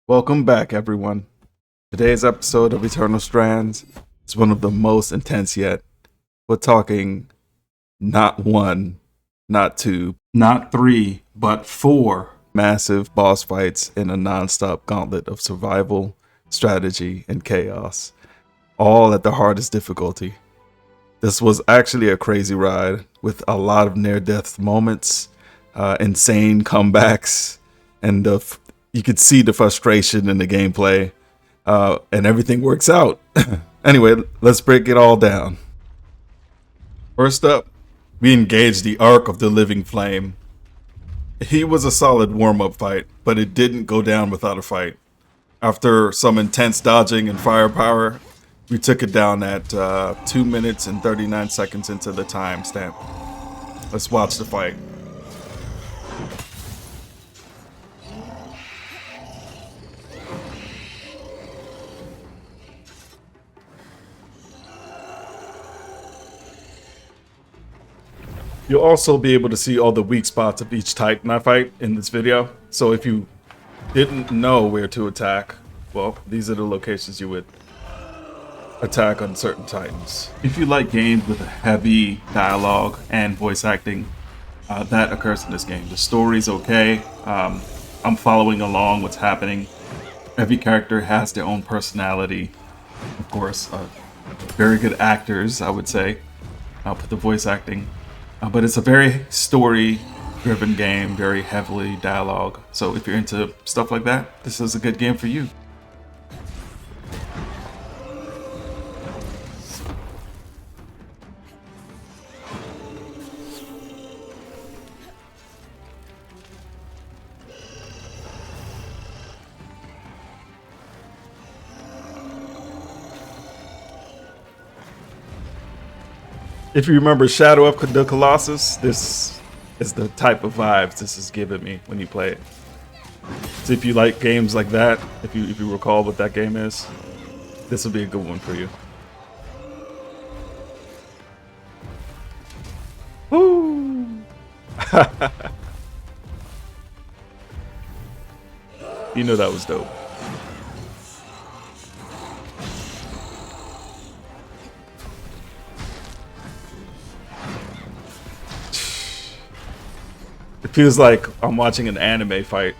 Welcome back, everyone. Today's episode of Eternal Strands is one of the most intense yet. We're talking not one, not two, not three, but four massive boss fights in a non-stop gauntlet of survival, strategy, and chaos, all at the hardest difficulty. This was actually a crazy ride with a lot of near-death moments, insane comebacks, and you could see the frustration in the gameplay, and everything works out. Anyway, let's break it all down. First up, we engaged the Arc of the Living Flame. He was a solid warm-up fight, but it didn't go down without a fight. After some intense dodging and firepower, we took it down at 2 minutes and 39 seconds into the timestamp. Let's watch the fight. You'll also be able to see all the weak spots of each Titan I fight in this video. So if you didn't know where to attack, well, these are the locations you would attack on certain Titans. If you like games with a heavy dialogue and voice acting, that occurs in this game. The story's okay. I'm following along what's happening. Every character has their own personality. Of course, very good actors, I would say, with the voice acting. But it's a very story-driven game, very heavily dialogue. So if you're into stuff like that, this is a good game for you. If you remember Shadow of the Colossus, this is the type of vibes this is giving me when you play it. So if you like games like that, if you recall what that game is, this will be a good one for you. Woo! You know that was dope. It feels like I'm watching an anime fight.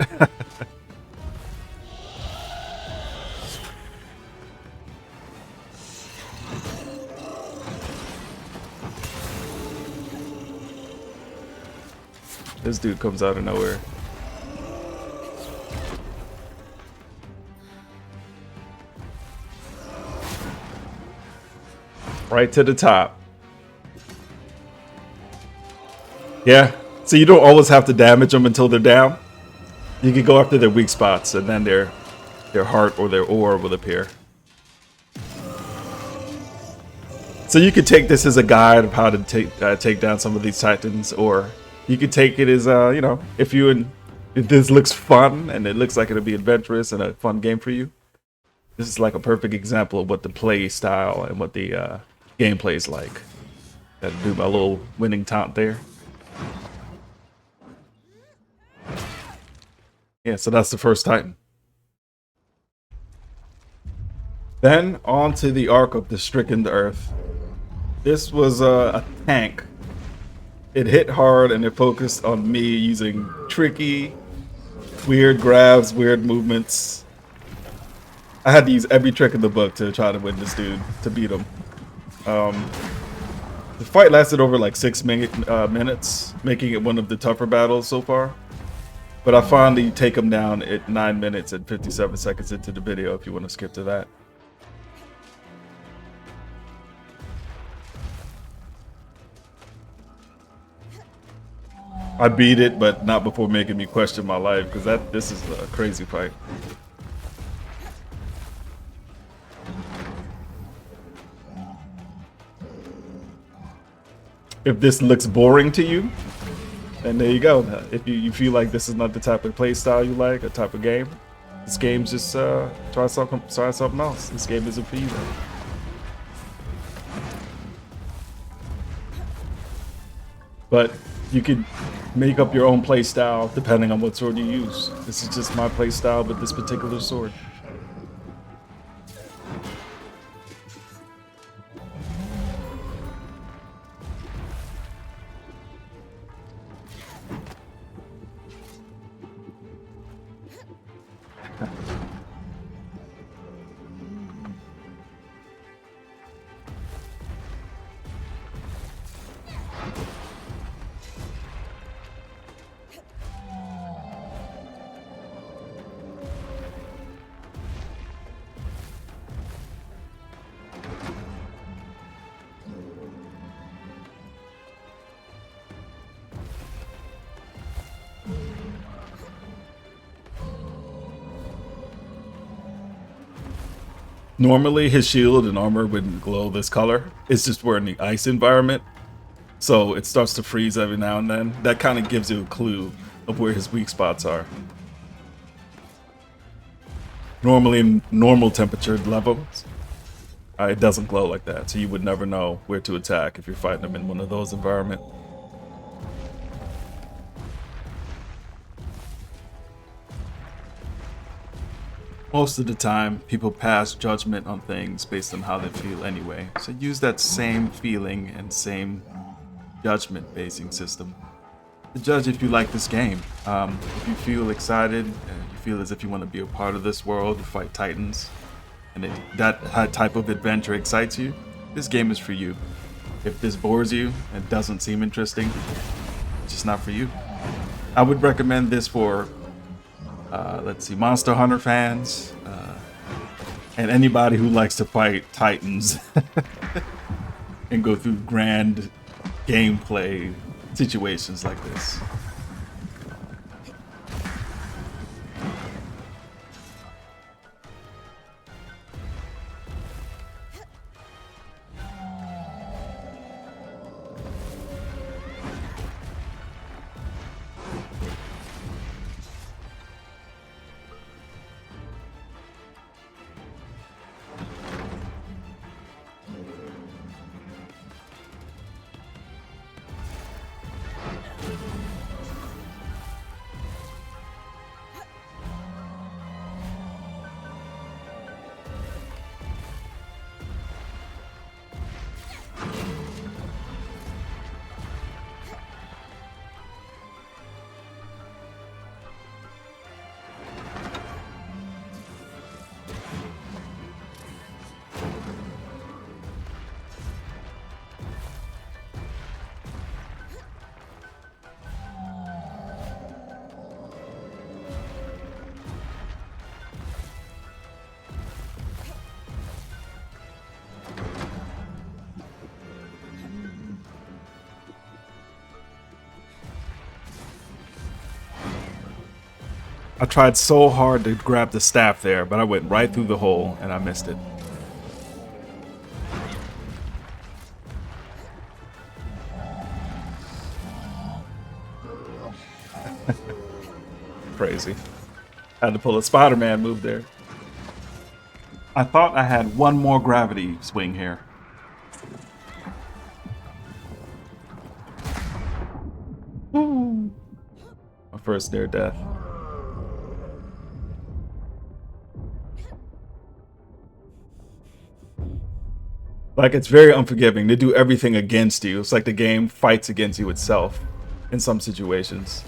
This dude comes out of nowhere. Right to the top. Yeah. So you don't always have to damage them until they're down. You can go after their weak spots, and then their heart or their ore will appear. So you could take this as a guide of how to take down some of these Titans, or you could take it as you know, if this looks fun and it looks like it'll be adventurous and a fun game for you. This is like a perfect example of what the play style and what the gameplay is like. Gotta do my little winning taunt there. Yeah, so that's the first Titan. Then on to the Arc of the Stricken Earth. This was a tank. It hit hard and it focused on me using tricky, weird grabs, weird movements. I had to use every trick in the book to try to win this dude, to beat him. The fight lasted over like 6 minutes, making it one of the tougher battles so far. But I finally take him down at 9 minutes and 57 seconds into the video if you want to skip to that. I beat it, but not before making me question my life, because this is a crazy fight. If this looks boring to you, and there you go. If you feel like this is not the type of play style you like, a type of game, this game's just try something else. This game isn't for you. But You could make up your own play style depending on what sword you use. This is just my play style with this particular sword. Normally, his shield and armor wouldn't glow this color. It's just we're in the ice environment, so it starts to freeze every now and then. That kind of gives you a clue of where his weak spots are. Normally, in normal temperature levels, it doesn't glow like that, so you would never know where to attack if you're fighting him in one of those environments. Most of the time, people pass judgment on things based on how they feel anyway. So use that same feeling and same judgment-basing system to judge if you like this game. If you feel excited and you feel as if you want to be a part of this world, fight titans, and that type of adventure excites you, this game is for you. If this bores you and doesn't seem interesting, it's just not for you. I would recommend this for let's see, Monster Hunter fans, and anybody who likes to fight titans and go through grand gameplay situations like this. I tried so hard to grab the staff there, but I went right through the hole and I missed it. Crazy. Had to pull a Spider-Man move there. I thought I had one more gravity swing here. Woo. My first near death. Like, it's very unforgiving. They do everything against you. It's like the game fights against you itself in some situations.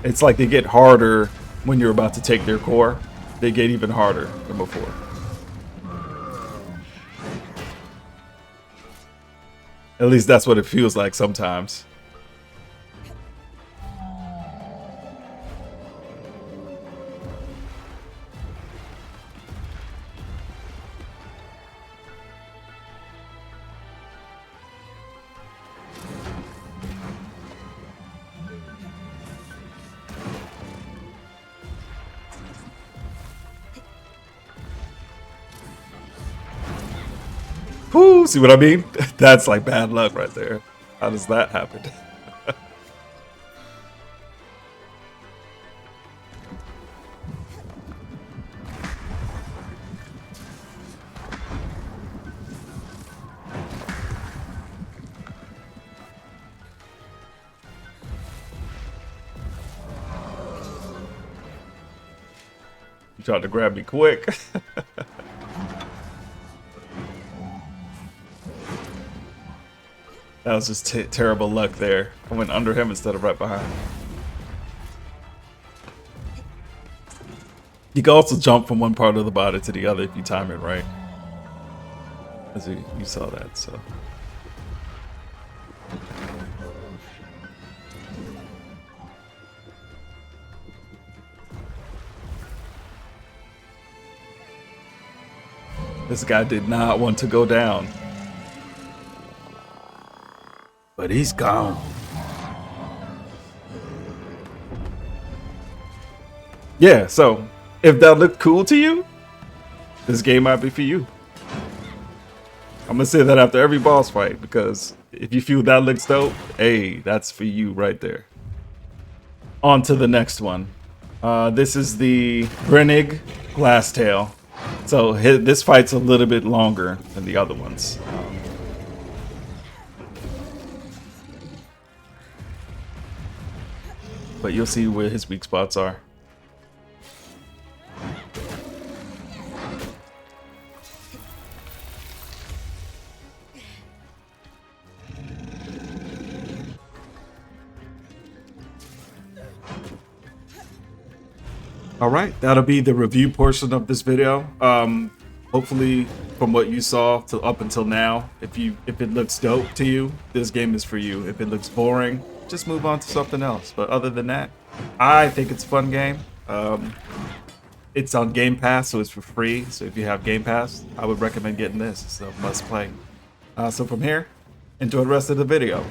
It's like they get harder when you're about to take their core. They get even harder than before. At least that's what it feels like sometimes. Whoo, see what I mean? That's like bad luck right there. How does that happen? You tried to grab me quick. That was just terrible luck there. I went under him instead of right behind. You can also jump from one part of the body to the other if you time it right. As you saw that, so. This guy did not want to go down. But he's gone. Yeah, so if that looked cool to you, this game might be for you. I'm gonna say that after every boss fight, because if you feel that looks dope, hey, that's for you right there. On to the next one. This is the Grenig Glasstail. So this fight's a little bit longer than the other ones. But you'll see where his weak spots are. All right, that'll be the review portion of this video. Hopefully, from what you saw to up until now, if it looks dope to you, this game is for you. If it looks boring, just move on to something else. But other than that, I think it's a fun game. It's on Game Pass, so it's for free. So if you have Game Pass, I would recommend getting this. It's a must play. So from here, enjoy the rest of the video.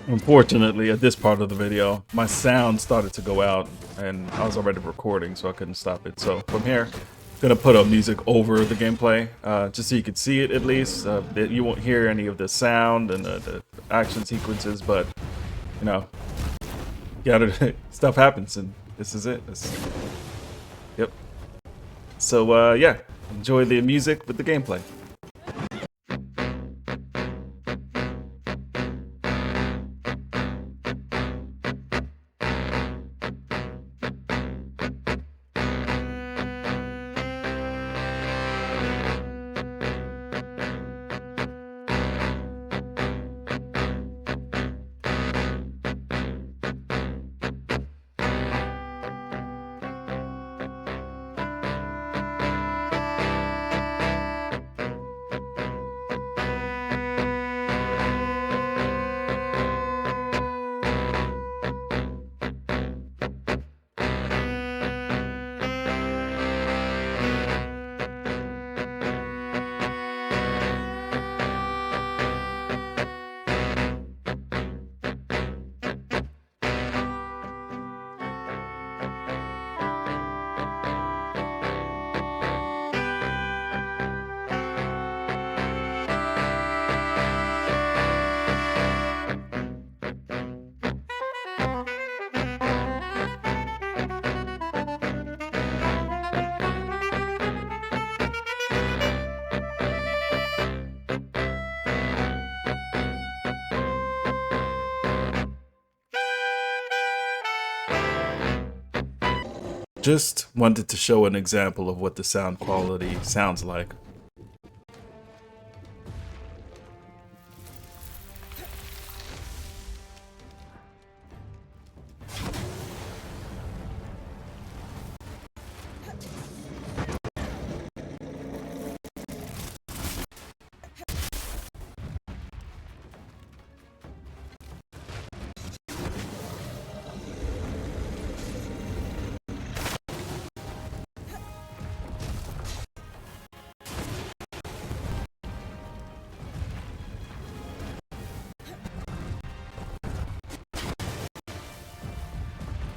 Unfortunately, at this part of the video, my sound started to go out and I was already recording, so I couldn't stop it. So from here, I'm gonna put up music over the gameplay, just so you can see it at least. You won't hear any of the sound and the action sequences, but you know, stuff happens, and this is it. Yep. So yeah, enjoy the music with the gameplay. Just wanted to show an example of what the sound quality sounds like.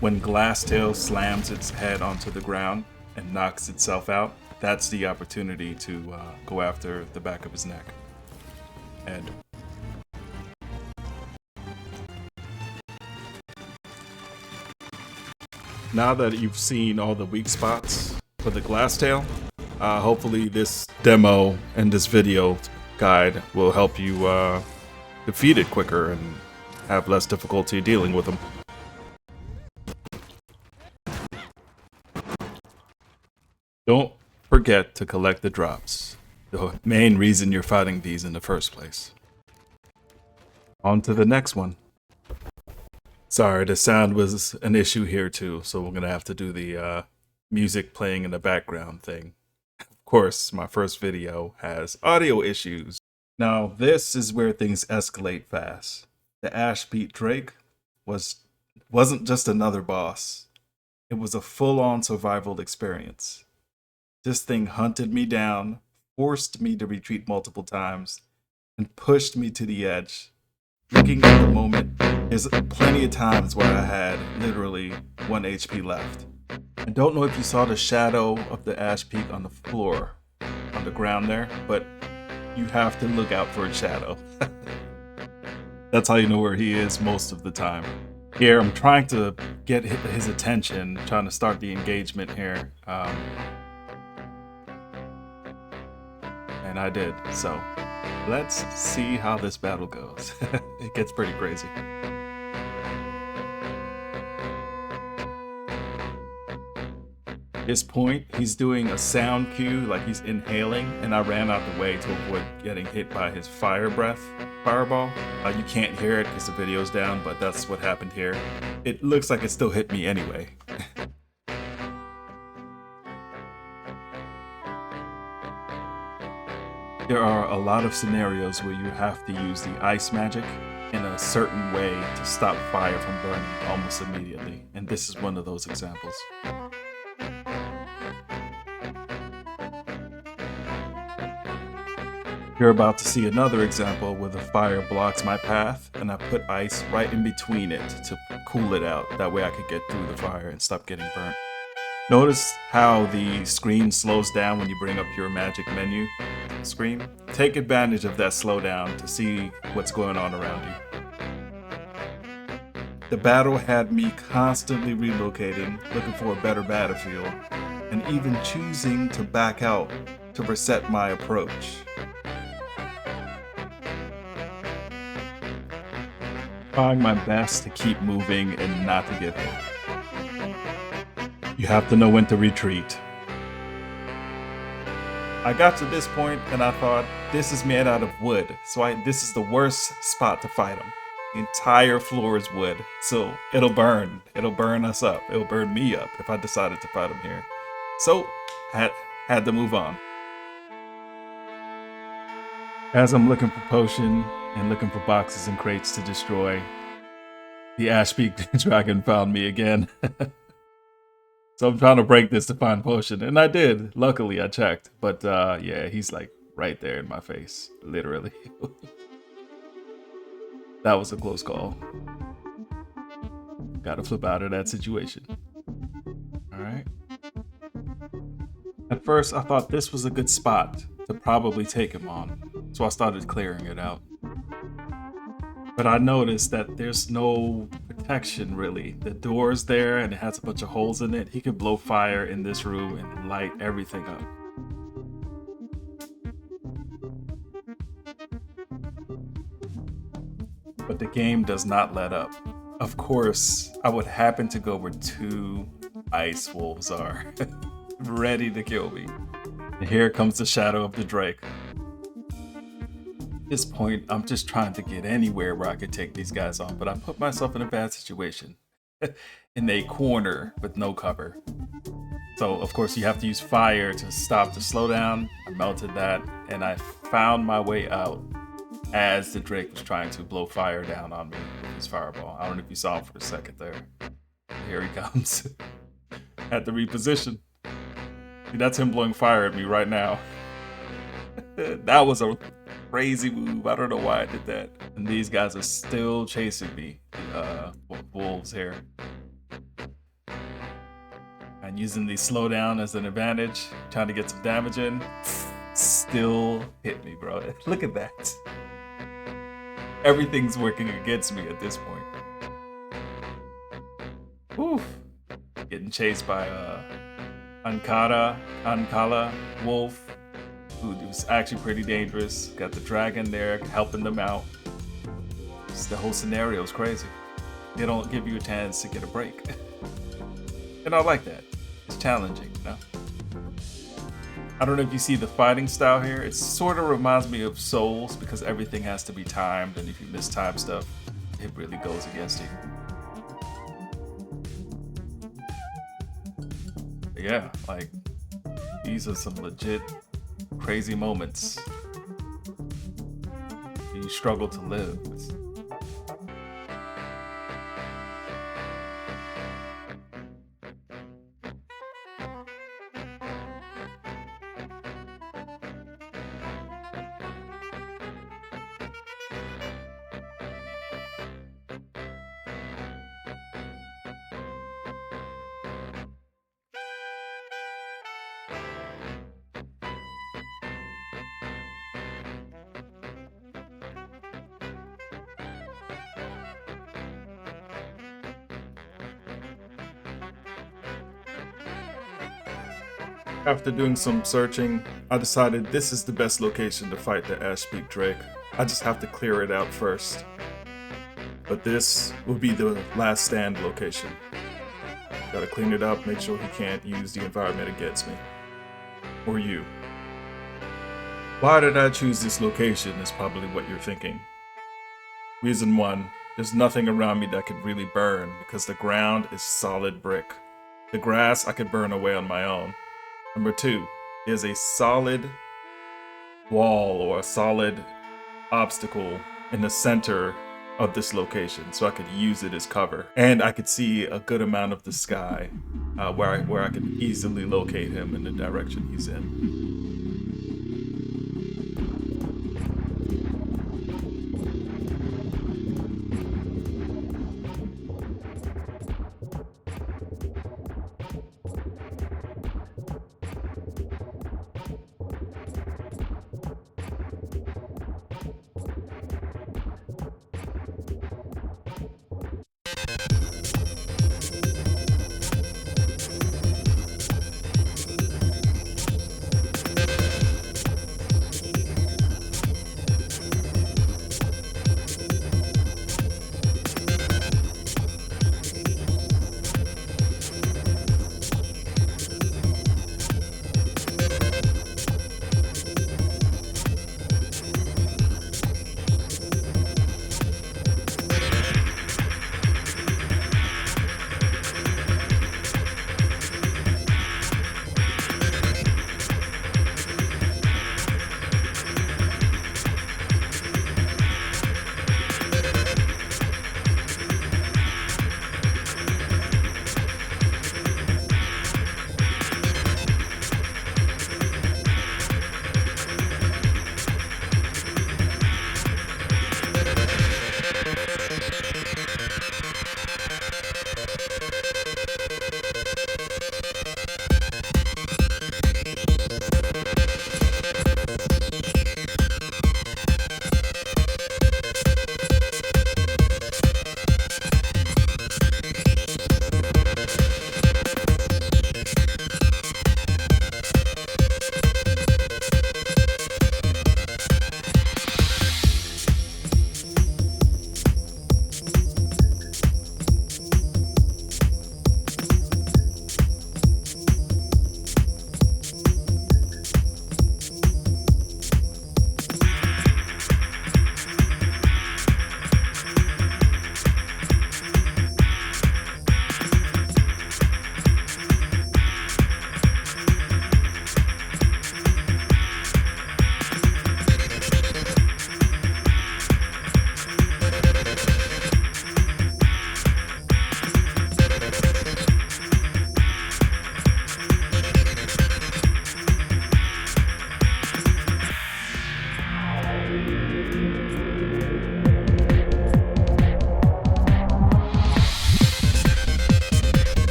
When Glasstail slams its head onto the ground and knocks itself out, that's the opportunity to go after the back of his neck. And now that you've seen all the weak spots for the Glasstail, hopefully this demo and this video guide will help you defeat it quicker and have less difficulty dealing with them. Don't forget to collect the drops, the main reason you're fighting these in the first place. On to the next one. Sorry, the sound was an issue here too, so we're gonna have to do the music playing in the background thing. Of course, my first video has audio issues. Now, this is where things escalate fast. The Ashpeak Drake wasn't just another boss. It was a full-on survival experience. This thing hunted me down, forced me to retreat multiple times, and pushed me to the edge. Looking at the moment, there's plenty of times where I had literally 1 HP left. I don't know if you saw the shadow of the Ashpeak on the floor, on the ground there, but you have to look out for a shadow. That's how you know where he is most of the time. Here, I'm trying to get his attention, trying to start the engagement here. And I did, so let's see how this battle goes. It gets pretty crazy. At this point, he's doing a sound cue, like he's inhaling, and I ran out the way to avoid getting hit by his fireball. You can't hear it because the video's down, but that's what happened here. It looks like it still hit me anyway. There are a lot of scenarios where you have to use the ice magic in a certain way to stop fire from burning almost immediately, and this is one of those examples. You're about to see another example where the fire blocks my path and I put ice right in between it to cool it out. That way I could get through the fire and stop getting burnt. Notice how the screen slows down when you bring up your magic menu screen. Take advantage of that slowdown to see what's going on around you. The battle had me constantly relocating, looking for a better battlefield, and even choosing to back out to reset my approach. Trying my best to keep moving and not to get hit. You have to know when to retreat. I got to this point and I thought, this is made out of wood, so this is the worst spot to fight him. The entire floor is wood, so it'll burn. It'll burn us up. It'll burn me up if I decided to fight him here. So, had to move on. As I'm looking for potion and looking for boxes and crates to destroy, the Ashpeak dragon found me again. So I'm trying to break this to find potion, and I did. Luckily, I checked. But yeah, he's like right there in my face, literally. That was a close call. Gotta flip out of that situation. Alright. At first, I thought this was a good spot to probably take him on, so I started clearing it out. But I noticed that there's no protection, really. The door's there, and it has a bunch of holes in it. He could blow fire in this room and light everything up. But the game does not let up. Of course, I would happen to go over 2 ice wolves are. Ready to kill me. And here comes the shadow of the Drake. At this point, I'm just trying to get anywhere where I could take these guys on, but I put myself in a bad situation. In a corner with no cover. So, of course, you have to use fire to stop the slowdown. I melted that, and I found my way out as the Drake was trying to blow fire down on me with his fireball. I don't know if you saw him for a second there. Here he comes. Had to reposition. See, that's him blowing fire at me right now. That was a crazy move. I don't know why I did that. And these guys are still chasing me. Wolves here. And using the slowdown as an advantage, trying to get some damage in. Still hit me, bro. Look at that. Everything's working against me at this point. Oof. Getting chased by Ankala wolf, who was actually pretty dangerous. Got the dragon there helping them out. Just the whole scenario is crazy. They don't give you a chance to get a break. And I like that. It's challenging, you know? I don't know if you see the fighting style here. It sort of reminds me of Souls because everything has to be timed, and if you miss time stuff, it really goes against you. But yeah, like, these are some legit crazy moments. You struggle to live. After doing some searching, I decided this is the best location to fight the Ashpeak Drake. I just have to clear it out first. But this will be the last stand location. Gotta clean it up, make sure he can't use the environment against me. Or you. Why did I choose this location is probably what you're thinking. Reason one, there's nothing around me that could really burn because the ground is solid brick. The grass I could burn away on my own. Number two, there's a solid wall or a solid obstacle in the center of this location, so I could use it as cover. And I could see a good amount of the sky where I could easily locate him in the direction he's in.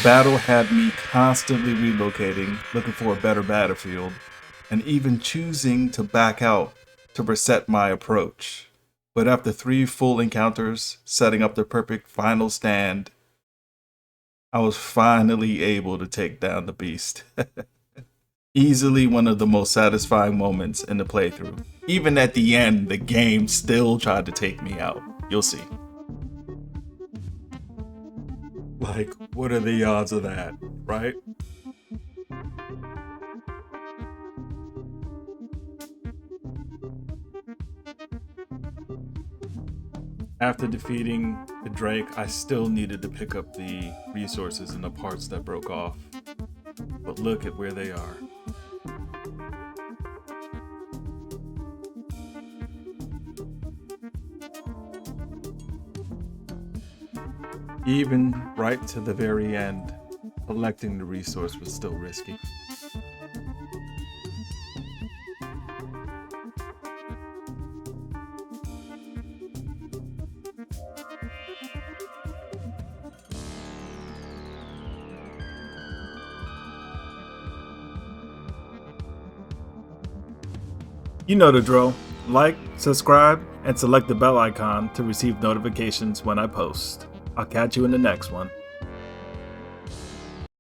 battle had me constantly relocating, looking for a better battlefield, and even choosing to back out to reset my approach. But after 3 full encounters, setting up the perfect final stand, I was finally able to take down the beast. Easily one of the most satisfying moments in the playthrough. Even at the end, the game still tried to take me out. You'll see. Like, what are the odds of that, right? After defeating the Drake, I still needed to pick up the resources and the parts that broke off. But look at where they are. Even right to the very end, collecting the resource was still risky. You know the drill. Like, subscribe, and select the bell icon to receive notifications when I post. I'll catch you in the next one.